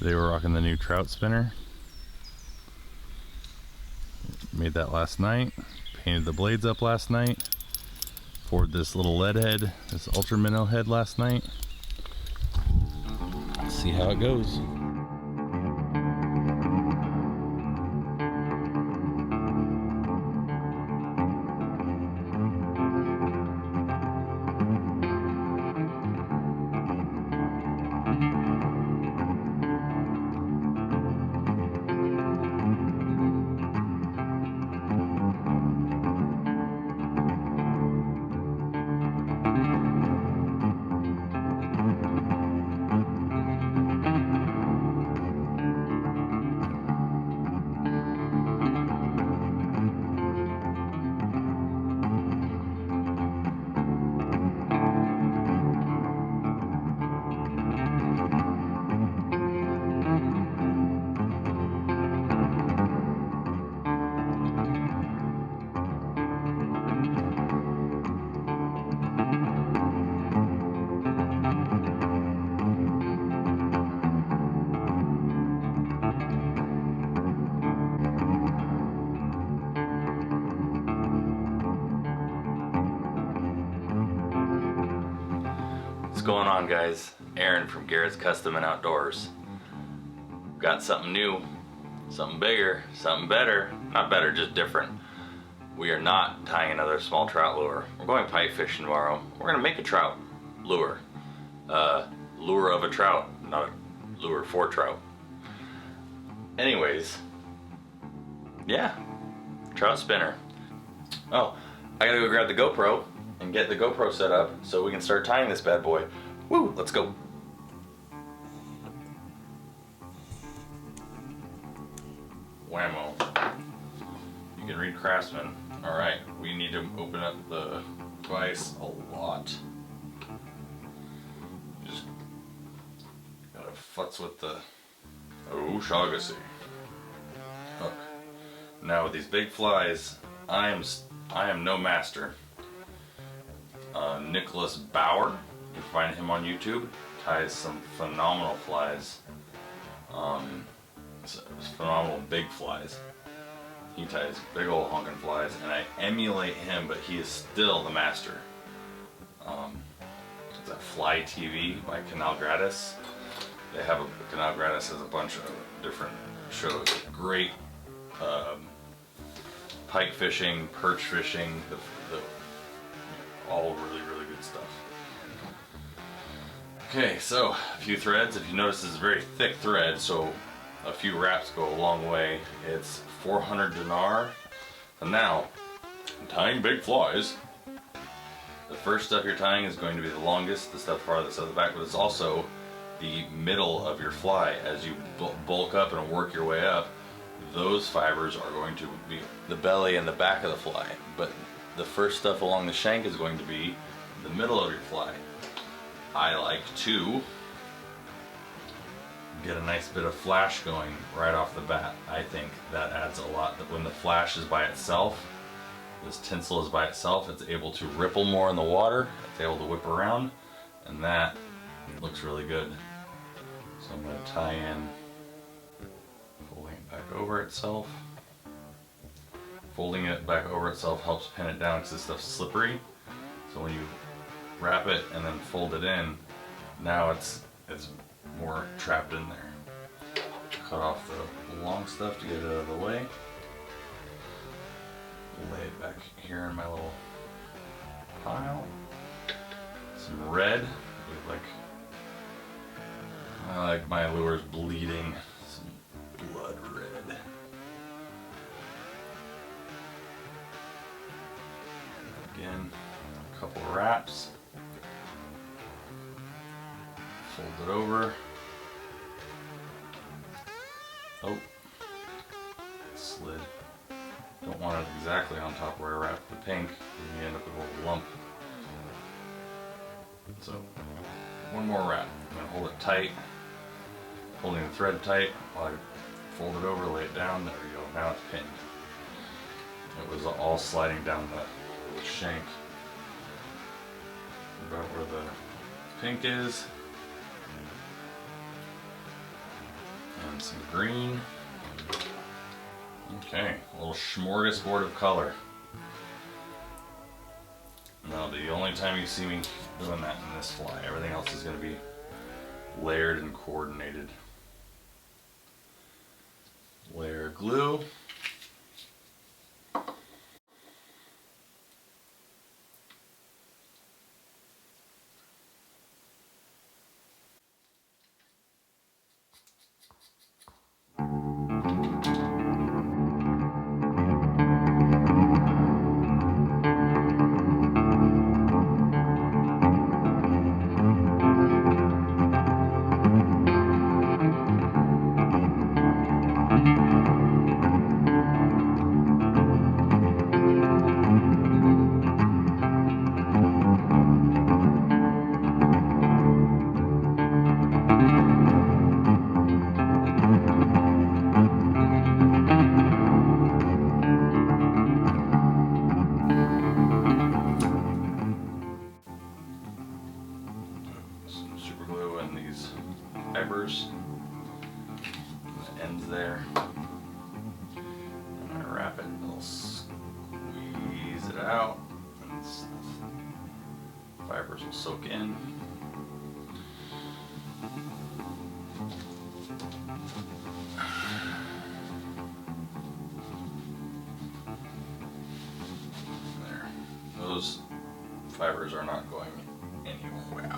Today we're rocking the new Trout spinner. Made that last night. Painted the blades up last night. Poured this little lead head, this ultra minnow head last night. Let's see how it goes. What's going on, guys? Aaron from Garrett's Custom and Outdoors. Got something new, something bigger, something better. Not better, just different. We are not tying another small trout lure. We're going pike fishing tomorrow. We're gonna make a trout lure. Lure of a trout, not a lure for trout. Anyways, yeah, trout spinner. Oh, I gotta go grab the GoPro and get the GoPro set up so we can start tying this bad boy. Woo, let's go. Whammo. You can read Craftsman. All right, we need to open up the device a lot. Just gotta futz with the, oh, Shaughnessy hook. Now with these big flies, I am no master. Nicholas Bauer, you can find him on YouTube, ties some phenomenal flies. Phenomenal big flies. He ties big old honking flies, and I emulate him, but he is still the master. It's a Fly TV by Canal Gratis. They have Canal Gratis has a bunch of different shows. Great pike fishing, perch fishing, all really good stuff. Okay, so a few threads. If you notice, this is a very thick thread, so a few wraps go a long way. It's 400 dinar. And now, tying big flies, the first stuff you're tying is going to be the longest, the stuff farthest out the back, but it's also the middle of your fly. As you bulk up and work your way up, those fibers are going to be the belly and the back of the fly. But the first stuff along the shank is going to be the middle of your fly. I like to get a nice bit of flash going right off the bat. I think that adds a lot. When the flash is by itself, this tinsel is by itself, it's able to ripple more in the water, it's able to whip around, and that looks really good. So I'm going to tie in, folding it back over itself. Folding it back over itself helps pin it down because this stuff's slippery. So when you wrap it and then fold it in, now it's more trapped in there. Cut off the long stuff to get it out of the way. Lay it back here in my little pile. Some red. I like my lures bleeding. Some blood red. Again, a couple of wraps. Fold it over. Oh, it slid. Don't want it exactly on top where I wrapped the pink, and you end up with a little lump. So, one more wrap. I'm going to hold it tight, holding the thread tight while I fold it over, lay it down. There we go. Now it's pinned. It was all sliding down the shank about where the pink is. And some green. Okay, a little smorgasbord of color. Now the only time you see me doing that in this fly, everything else is going to be layered and coordinated. Layer glue. Some super glue and these fibers, the ends there. I'm gonna wrap it, I'll squeeze it out, and the fibers will soak in. There. Those fibers are not going anywhere.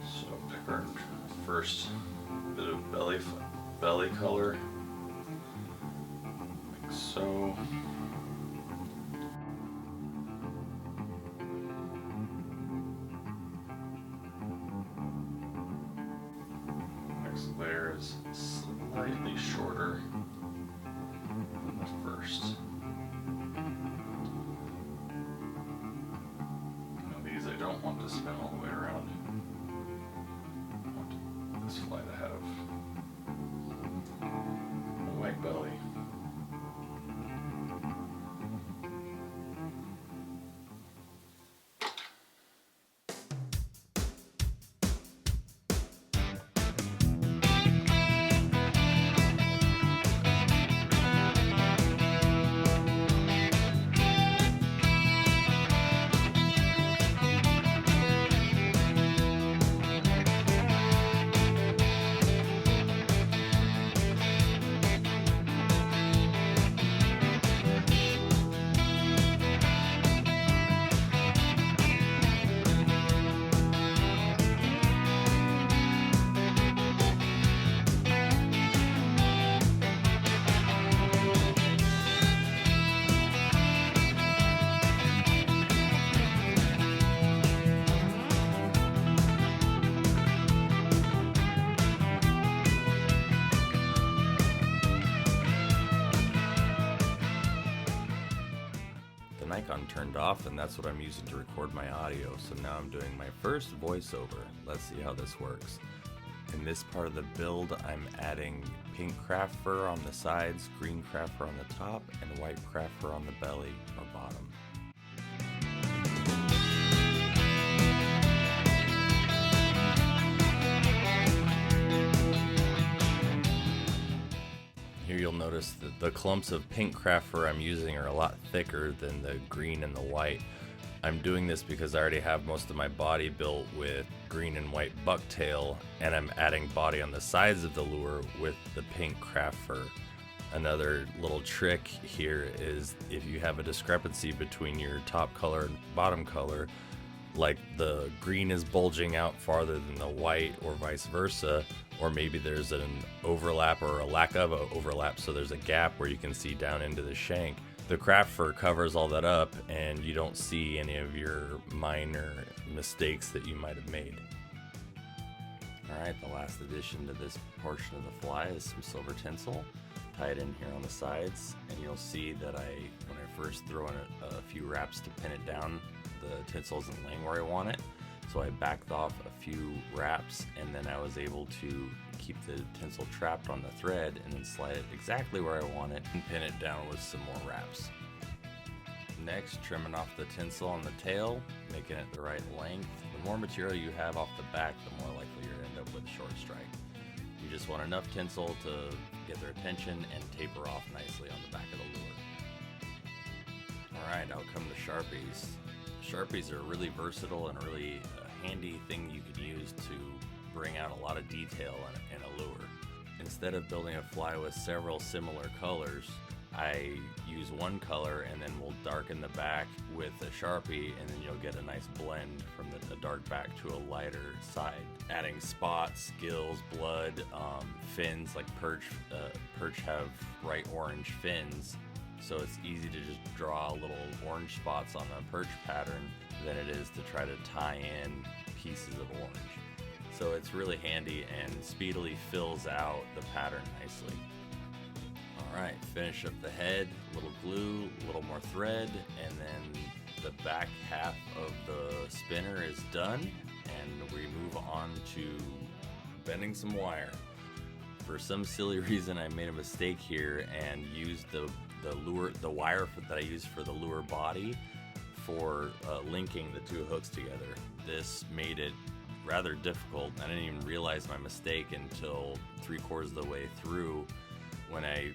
So pick our first bit of belly color, like so. Next layer is slightly shorter than the first. Now these I don't want to spin all the way around. I want this fly to have a white belly. Icon turned off, and that's what I'm using to record my audio. So now I'm doing my first voiceover. Let's see how this works. In this part of the build, I'm adding pink craft fur on the sides, green craft fur on the top, and white craft fur on the belly or bottom. Here you'll notice that the clumps of pink craft fur I'm using are a lot thicker than the green and the white. I'm doing this because I already have most of my body built with green and white bucktail, and I'm adding body on the sides of the lure with the pink craft fur. Another little trick here is if you have a discrepancy between your top color and bottom color, like the green is bulging out farther than the white or vice versa, or maybe there's an overlap or a lack of a overlap, so there's a gap where you can see down into the shank. The craft fur covers all that up and you don't see any of your minor mistakes that you might have made. Alright, the last addition to this portion of the fly is some silver tinsel. Tie it in here on the sides, and you'll see that when I first throw in a few wraps to pin it down, the tinsel isn't laying where I want it. So I backed off a few wraps, and then I was able to keep the tinsel trapped on the thread and then slide it exactly where I want it and pin it down with some more wraps. Next, trimming off the tinsel on the tail, making it the right length. The more material you have off the back, the more likely you're to end up with a short strike. You just want enough tinsel to get their attention and taper off nicely on the back of the lure. Alright, out come the Sharpies. Sharpies are really versatile and really a handy thing you can use to bring out a lot of detail in a lure. Instead of building a fly with several similar colors, I use one color and then we'll darken the back with a Sharpie, and then you'll get a nice blend from the dark back to a lighter side. Adding spots, gills, blood, fins, like perch have bright orange fins, so it's easy to just draw little orange spots on a perch pattern than it is to try to tie in pieces of orange. So it's really handy and speedily fills out the pattern nicely. Alright, finish up the head, a little glue, a little more thread, and then the back half of the spinner is done, and we move on to bending some wire. For some silly reason I made a mistake here and used the wire that I used for the lure body for linking the two hooks together. This made it rather difficult. I didn't even realize my mistake until 3/4 of the way through, when I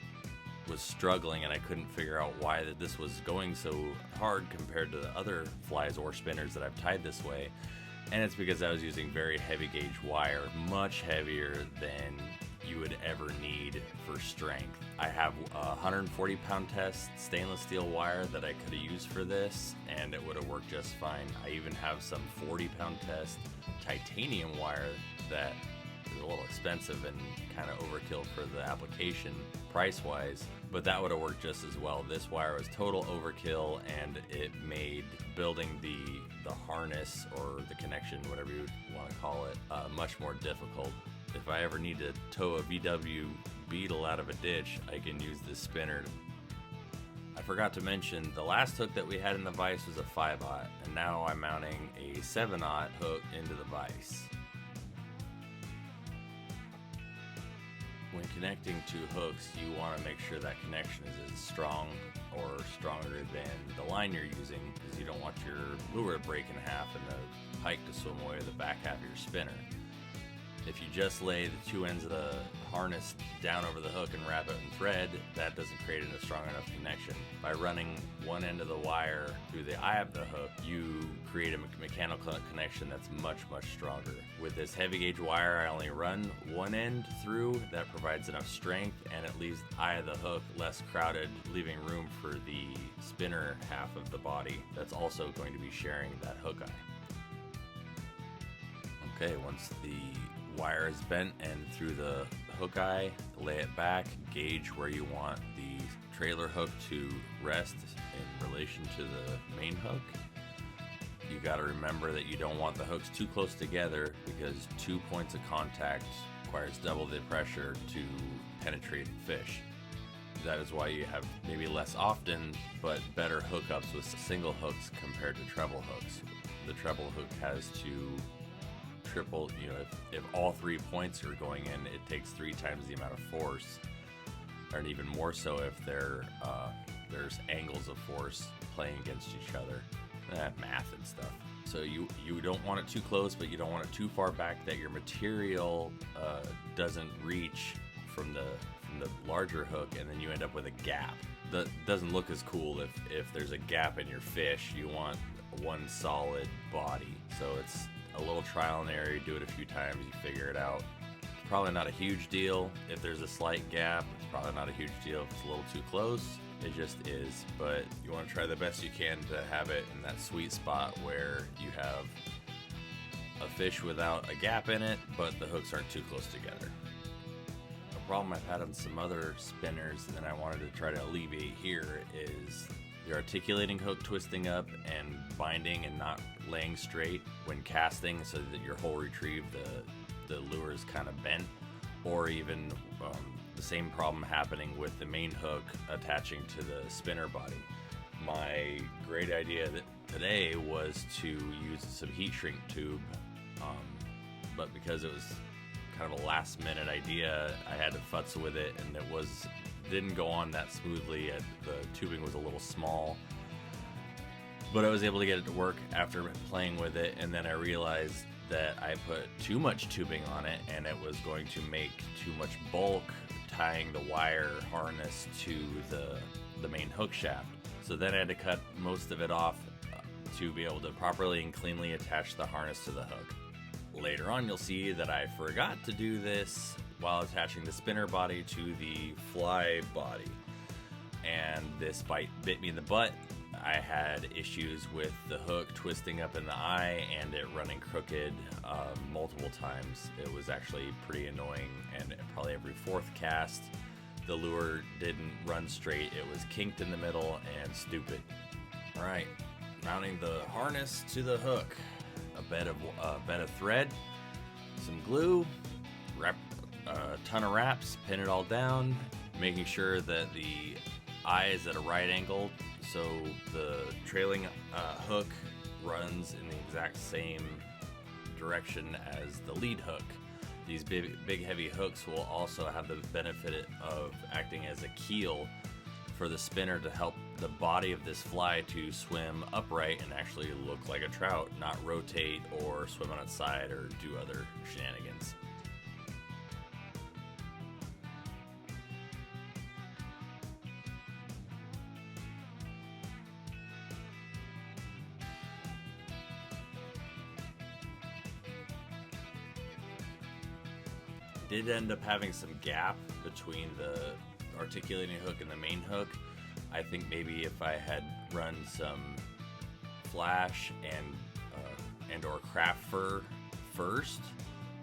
was struggling and I couldn't figure out why this was going so hard compared to the other flies or spinners that I've tied this way. And it's because I was using very heavy gauge wire, much heavier than you would ever need for strength. I have a 140 pound test stainless steel wire that I could have used for this, and it would have worked just fine. I even have some 40 pound test titanium wire that is a little expensive and kind of overkill for the application price wise, but that would have worked just as well. This wire was total overkill, and it made building the harness or the connection, whatever you want to call it, much more difficult. If I ever need to tow a VW Beetle out of a ditch, I can use this spinner. I forgot to mention, the last hook that we had in the vise was a 5/0, and now I'm mounting a 7/0 hook into the vise. When connecting two hooks, you want to make sure that connection is as strong or stronger than the line you're using, because you don't want your lure to break in half and the pike to swim away with the back half of your spinner. If you just lay the two ends of the harness down over the hook and wrap it in thread, that doesn't create a strong enough connection. By running one end of the wire through the eye of the hook, you create a mechanical connection that's much, much stronger. With this heavy gauge wire, I only run one end through. That provides enough strength, and it leaves the eye of the hook less crowded, leaving room for the spinner half of the body that's also going to be sharing that hook eye. Okay, once the wire is bent and through the hook eye, lay it back, gauge where you want the trailer hook to rest in relation to the main hook. You got to remember that you don't want the hooks too close together, because 2 points of contact requires double the pressure to penetrate the fish. That is why you have maybe less often but better hookups with single hooks compared to treble hooks. The treble hook has to triple, if all 3 points are going in, it takes 3 times the amount of force, and even more so if there's angles of force playing against each other, math and stuff. So you don't want it too close, but you don't want it too far back that your material doesn't reach from the larger hook, and then you end up with a gap. That doesn't look as cool if there's a gap in your fish. You want one solid body. So it's a little trial and error. You do it a few times, you figure it out. It's probably not a huge deal if there's a slight gap. It's probably not a huge deal if it's a little too close. It just is. But you want to try the best you can to have it in that sweet spot where you have a fish without a gap in it, but the hooks aren't too close together. A problem I've had on some other spinners that I wanted to try to alleviate here is the articulating hook twisting up and binding and not laying straight when casting, so that your whole retrieve, the lure is kind of bent, or even the same problem happening with the main hook attaching to the spinner body. My great idea today was to use some heat shrink tube, but because it was kind of a last minute idea, I had to futz with it, and didn't go on that smoothly. The tubing was a little small. But I was able to get it to work after playing with it, and then I realized that I put too much tubing on it and it was going to make too much bulk tying the wire harness to the main hook shaft. So then I had to cut most of it off to be able to properly and cleanly attach the harness to the hook. Later on, you'll see that I forgot to do this while attaching the spinner body to the fly body, and this bit me in the butt. I had issues with the hook twisting up in the eye and it running crooked multiple times. It was actually pretty annoying, and probably every fourth cast the lure didn't run straight. It was kinked in the middle and stupid. All right, mounting the harness to the hook. A bed of thread, some glue, wrap a ton of wraps, pin it all down, making sure that the eye is at a right angle so the trailing hook runs in the exact same direction as the lead hook. These big heavy hooks will also have the benefit of acting as a keel for the spinner to help the body of this fly to swim upright and actually look like a trout, not rotate or swim on its side or do other shenanigans. Did end up having some gap between the articulating hook and the main hook. I think maybe if I had run some flash and or craft fur first,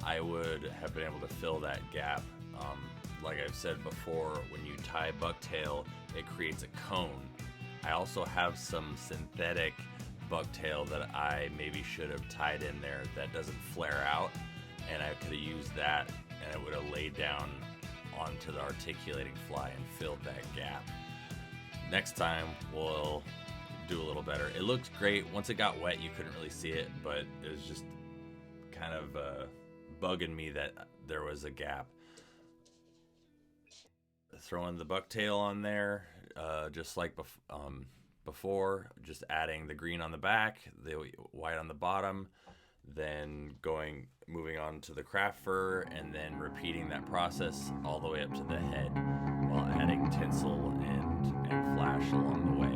I would have been able to fill that gap. Like I've said before, when you tie bucktail, it creates a cone. I also have some synthetic bucktail that I maybe should have tied in there that doesn't flare out, and I could have used that, and it would have laid down onto the articulating fly and filled that gap. Next time we'll do a little better. It looked great. Once it got wet, you couldn't really see it, but it was just kind of bugging me that there was a gap. Throwing the bucktail on there, just like before, just adding the green on the back, the white on the bottom, then moving on to the craft fur, and then repeating that process all the way up to the head while adding tinsel and flash along the way.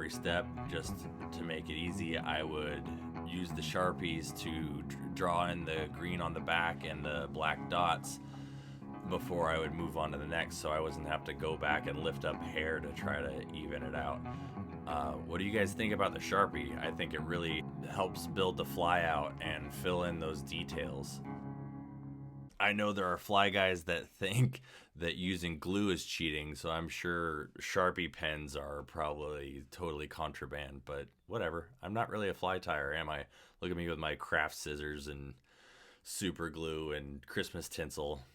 every step. Just to make it easy, I would use the Sharpies to draw in the green on the back and the black dots before I would move on to the next, so I wasn't have to go back and lift up hair to try to even it out. What do you guys think about the Sharpie? I think it really helps build the fly out and fill in those details. I know there are fly guys that think that using glue is cheating, so I'm sure Sharpie pens are probably totally contraband, but whatever. I'm not really a fly tyer, am I? Look at me with my craft scissors and super glue and Christmas tinsel.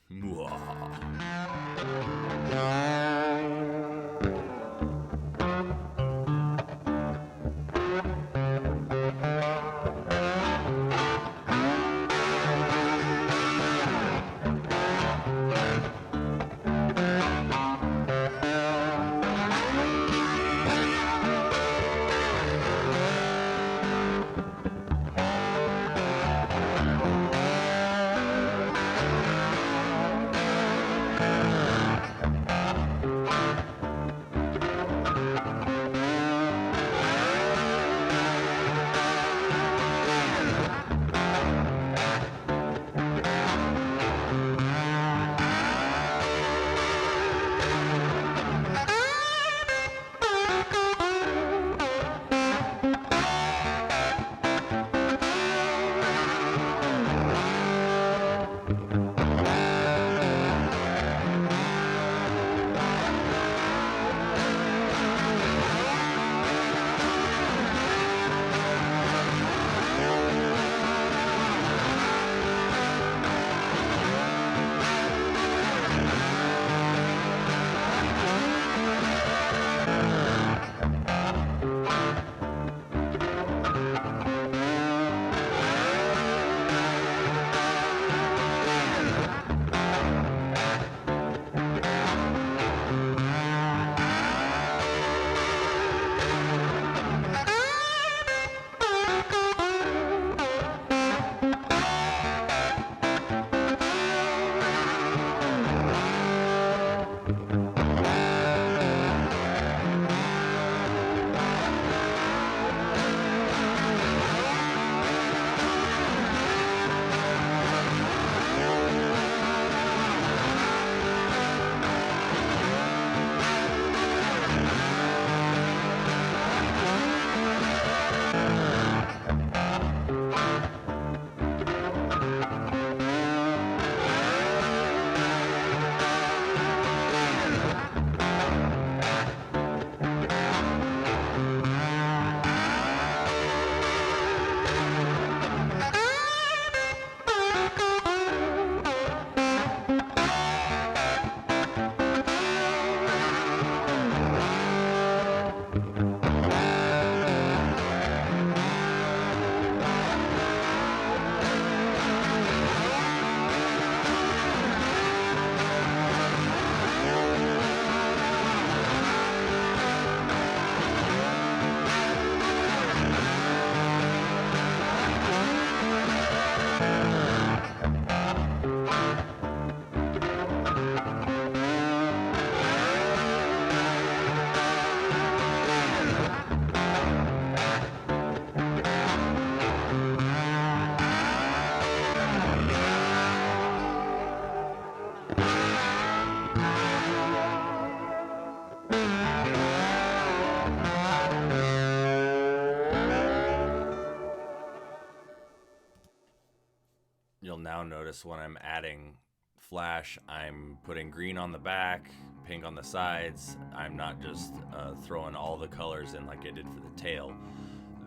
You'll now notice when I'm adding flash, I'm putting green on the back, pink on the sides. I'm not just throwing all the colors in like I did for the tail.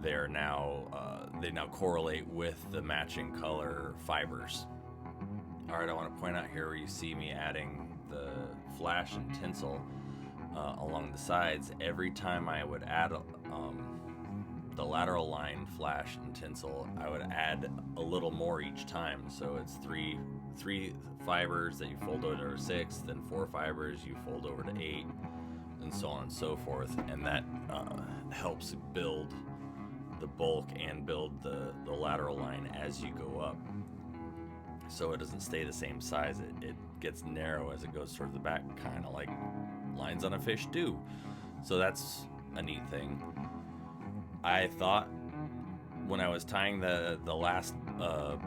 They now correlate with the matching color fibers. All right, I want to point out here where you see me adding the flash and tinsel along the sides. Every time I would add the lateral line flash and tinsel, I would add a little more each time. So it's three fibers that you fold over to 6, then 4 fibers you fold over to 8, and so on and so forth. And that helps build the bulk and build the lateral line as you go up. So it doesn't stay the same size. It gets narrow as it goes towards the back, kind of like lines on a fish do. So that's a neat thing. I thought when I was tying the last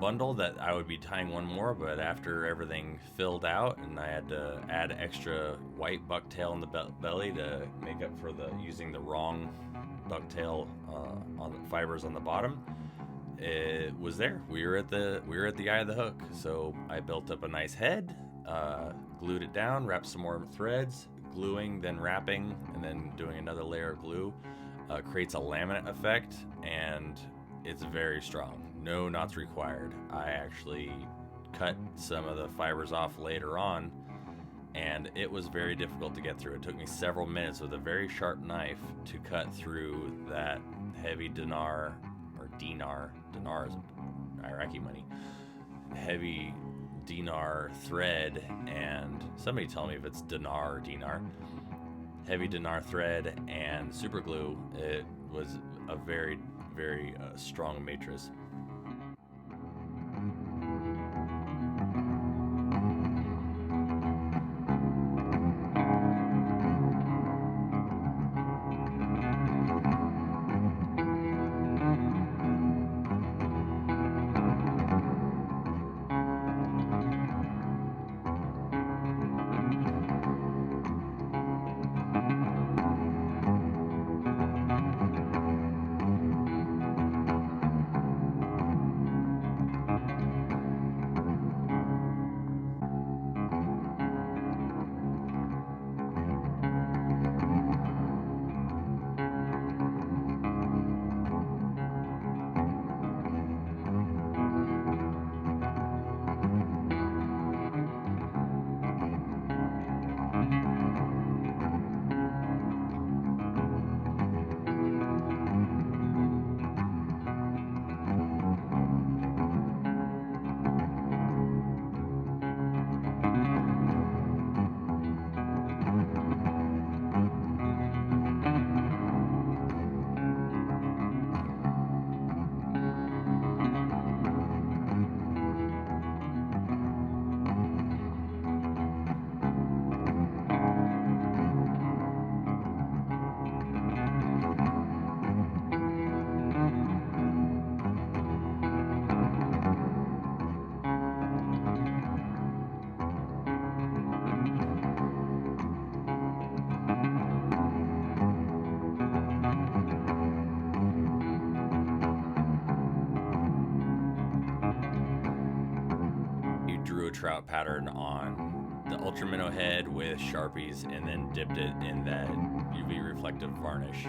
bundle that I would be tying one more, but after everything filled out and I had to add extra white bucktail in the belly to make up for using the wrong bucktail on the fibers on the bottom, it was there. We were at the eye of the hook. So I built up a nice head, glued it down, wrapped some more threads, gluing, then wrapping, and then doing another layer of glue. Creates a laminate effect, and it's very strong. No knots required. I actually cut some of the fibers off later on, and it was very difficult to get through. It took me several minutes with a very sharp knife to cut through that heavy dinar is Iraqi money, heavy dinar thread, and somebody tell me if it's dinar or dinar. Heavy dinar thread and super glue. It was a very, very strong matrix. Trout pattern on the ultra minnow head with Sharpies, and then dipped it in that UV reflective varnish.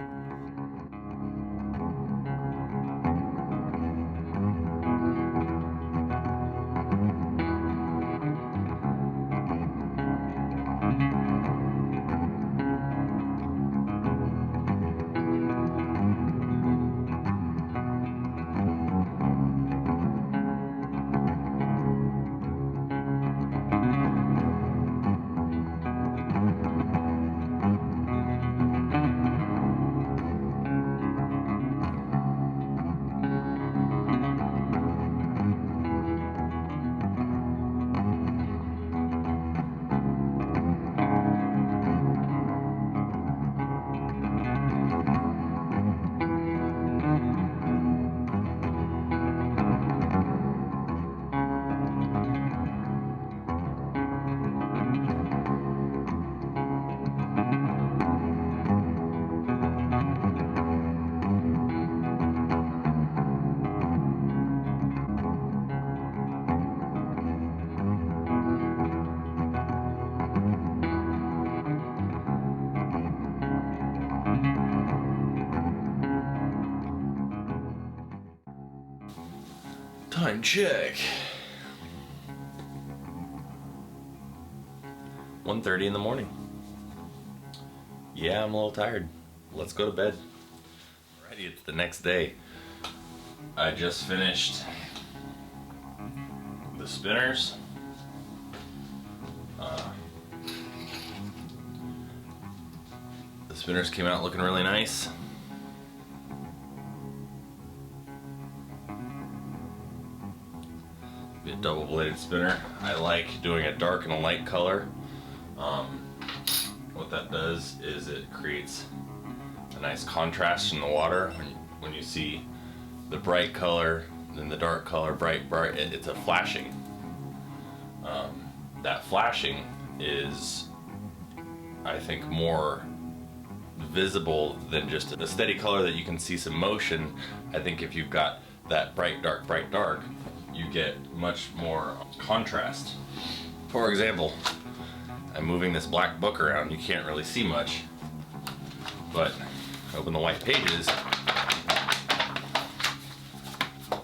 Time check. 1:30 in the morning. Yeah, I'm a little tired. Let's go to bed. Alrighty, it's the next day. I just finished the spinners. The spinners came out looking really nice. Be a double-bladed spinner. I like doing a dark and a light color. What that does is it creates a nice contrast in the water. When you see the bright color, then the dark color, bright, it's a flashing. That flashing is, I think, more visible than just a steady color that you can see some motion. I think if you've got that bright, dark, you get much more contrast. For example, I'm moving this black book around. You can't really see much, but open the white pages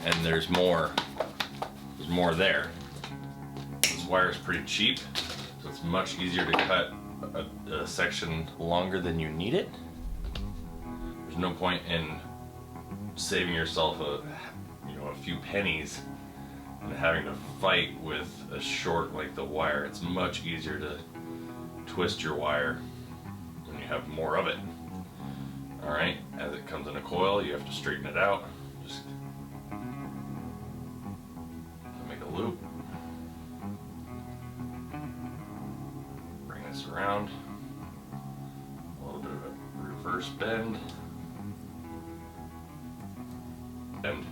and there's more there. This wire is pretty cheap, so it's much easier to cut a section longer than you need it. There's no point in saving yourself a few pennies and having to fight with a short length of wire. It's much easier to twist your wire when you have more of it. All right, as it comes in a coil, you have to straighten it out. Just make a loop. Bring this around. A little bit of a reverse bend. And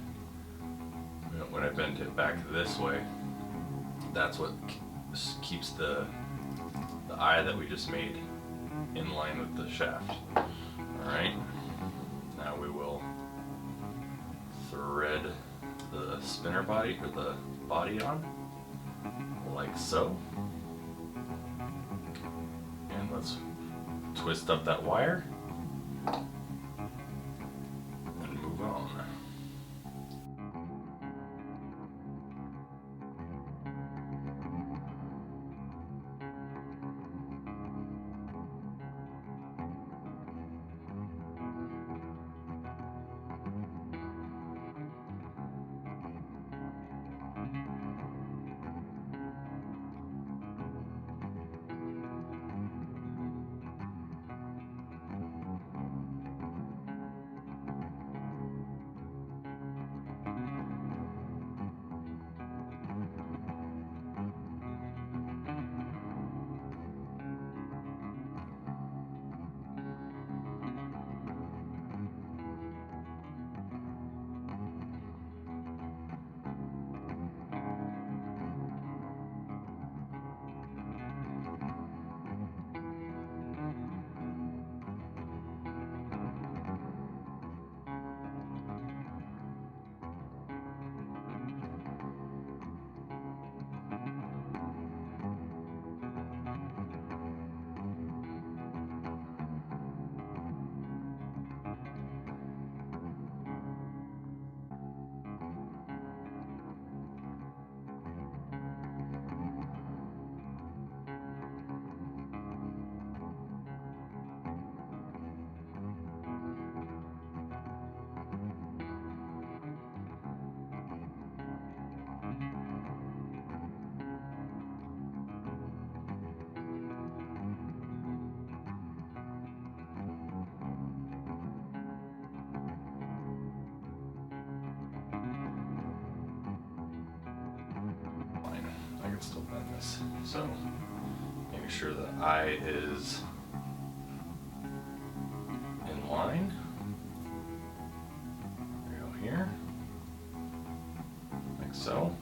when I bend it back this way, that's what keeps the eye that we just made in line with the shaft. Alright, now we will thread the spinner body, or the body on, like so. And let's twist up that wire and move on. I can still bend this. So making sure the eye is in line. There we go here. Like so.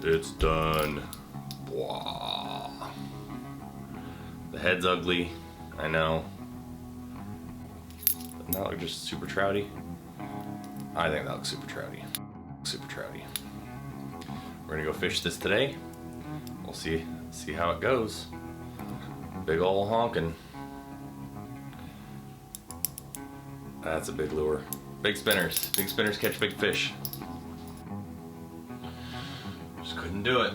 It's done. Wow. The head's ugly, I know. Doesn't that look just super trouty? I think that looks super trouty. Super trouty. We're gonna go fish this today. We'll see how it goes. Big ol' honkin'. That's a big lure. Big spinners. Big spinners catch big fish. Just couldn't do it.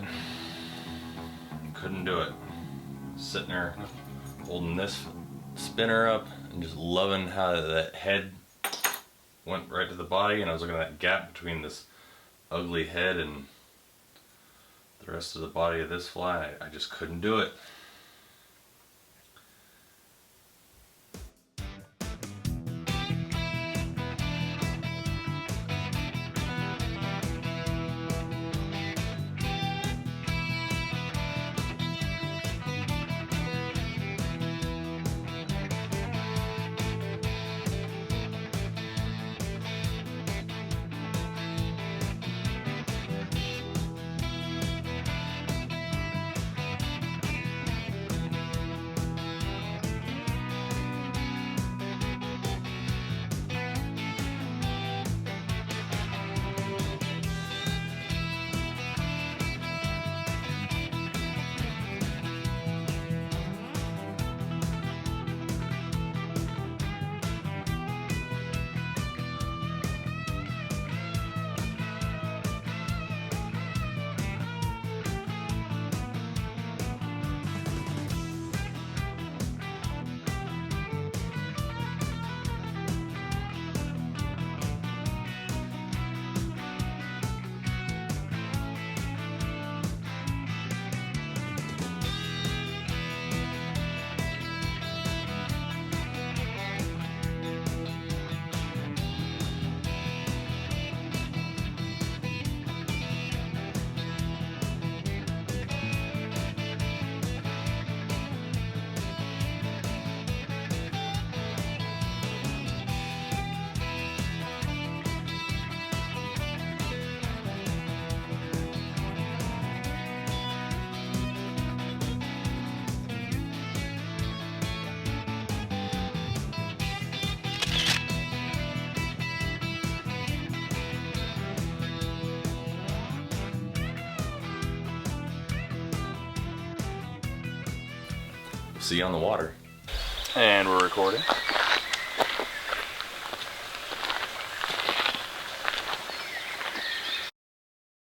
Couldn't do it. Sitting there holding this spinner up and just loving how that head went right to the body, and I was looking at that gap between this ugly head and the rest of the body of this fly. I just couldn't do it. See you on the water. And we're recording.